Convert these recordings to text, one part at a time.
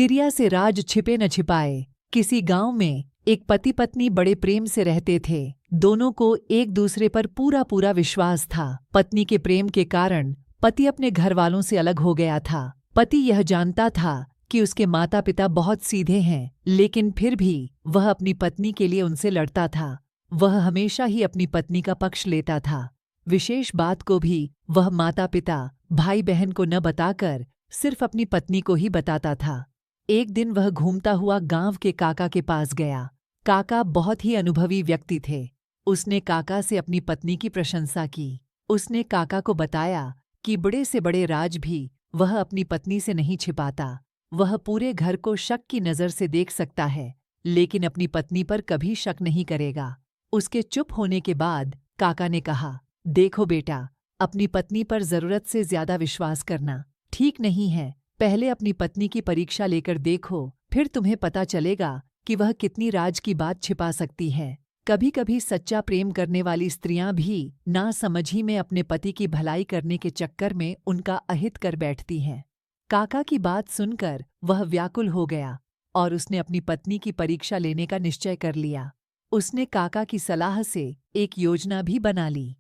तिरिया से राज छिपे न छिपाए। किसी गांव में एक पति पत्नी बड़े प्रेम से रहते थे। दोनों को एक दूसरे पर पूरा पूरा विश्वास था। पत्नी के प्रेम के कारण पति अपने घर वालों से अलग हो गया था। पति यह जानता था कि उसके माता पिता बहुत सीधे हैं, लेकिन फिर भी वह अपनी पत्नी के लिए उनसे लड़ता था। वह हमेशा ही अपनी पत्नी का पक्ष लेता था। विशेष बात को भी वह माता पिता, भाई बहन को न बताकर सिर्फ अपनी पत्नी को ही बताता था। एक दिन वह घूमता हुआ गांव के काका के पास गया। काका बहुत ही अनुभवी व्यक्ति थे। उसने काका से अपनी पत्नी की प्रशंसा की। उसने काका को बताया कि बड़े से बड़े राज भी वह अपनी पत्नी से नहीं छिपाता। वह पूरे घर को शक की नज़र से देख सकता है, लेकिन अपनी पत्नी पर कभी शक नहीं करेगा। उसके चुप होने के बाद काका ने कहा, देखो बेटा, अपनी पत्नी पर जरूरत से ज्यादा विश्वास करना ठीक नहीं है। पहले अपनी पत्नी की परीक्षा लेकर देखो, फिर तुम्हें पता चलेगा कि वह कितनी राज की बात छिपा सकती है। कभी कभी सच्चा प्रेम करने वाली स्त्रियां भी नासमझी में अपने पति की भलाई करने के चक्कर में उनका अहित कर बैठती हैं। काका की बात सुनकर वह व्याकुल हो गया और उसने अपनी पत्नी की परीक्षा लेने का निश्चय कर लिया। उसने काका की सलाह से एक योजना भी बना ली।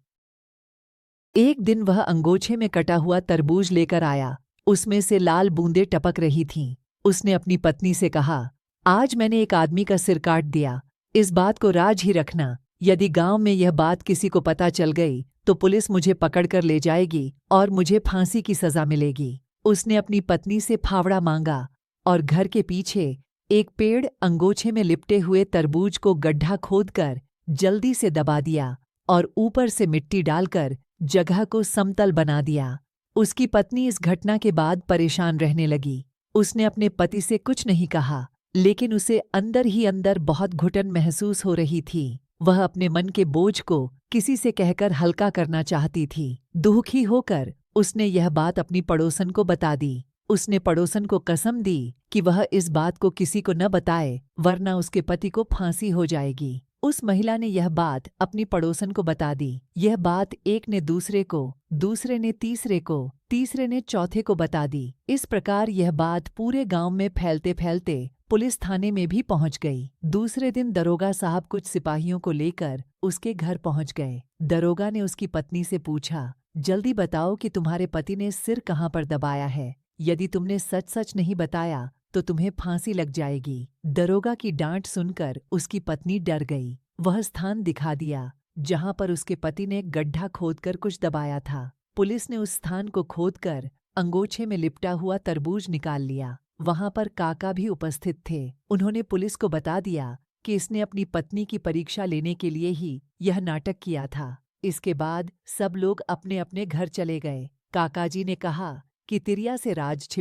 एक दिन वह अंगोछे में कटा हुआ तरबूज लेकर आया। उसमें से लाल बूंदें टपक रही थीं। उसने अपनी पत्नी से कहा, आज मैंने एक आदमी का सिर काट दिया। इस बात को राज ही रखना। यदि गांव में यह बात किसी को पता चल गई तो पुलिस मुझे पकड़कर ले जाएगी और मुझे फांसी की सजा मिलेगी। उसने अपनी पत्नी से फावड़ा मांगा और घर के पीछे एक पेड़ अंगोछे में लिपटे हुए तरबूज को गड्ढा खोदकर जल्दी से दबा दिया और ऊपर से मिट्टी डालकर जगह को समतल बना दिया। उसकी पत्नी इस घटना के बाद परेशान रहने लगी। उसने अपने पति से कुछ नहीं कहा, लेकिन उसे अंदर ही अंदर बहुत घुटन महसूस हो रही थी। वह अपने मन के बोझ को किसी से कहकर हल्का करना चाहती थी। दुखी होकर उसने यह बात अपनी पड़ोसन को बता दी। उसने पड़ोसन को कसम दी कि वह इस बात को किसी को न बताए, वरना उसके पति को फांसी हो जाएगी। उस महिला ने यह बात अपनी पड़ोसन को बता दी। यह बात एक ने दूसरे को, दूसरे ने तीसरे को, तीसरे ने चौथे को बता दी। इस प्रकार यह बात पूरे गांव में फैलते फैलते पुलिस थाने में भी पहुंच गई। दूसरे दिन दरोगा साहब कुछ सिपाहियों को लेकर उसके घर पहुंच गए। दरोगा ने उसकी पत्नी से पूछा, जल्दी बताओ कि तुम्हारे पति ने सिर कहाँ पर दबाया है। यदि तुमने सच सच नहीं बताया तो तुम्हें फांसी लग जाएगी। दरोगा की डांट सुनकर उसकी पत्नी डर गई। वह स्थान दिखा दिया जहां पर उसके पति ने गड्ढा खोदकर कुछ दबाया था। पुलिस ने उस स्थान को खोदकर अंगोछे में लिपटा हुआ तरबूज निकाल लिया। वहां पर काका भी उपस्थित थे। उन्होंने पुलिस को बता दिया कि इसने अपनी पत्नी की परीक्षा लेने के लिए ही यह नाटक किया था। इसके बाद सब लोग अपने अपने घर चले गए। काकाजी ने कहा कि तिरिया से राज छिपे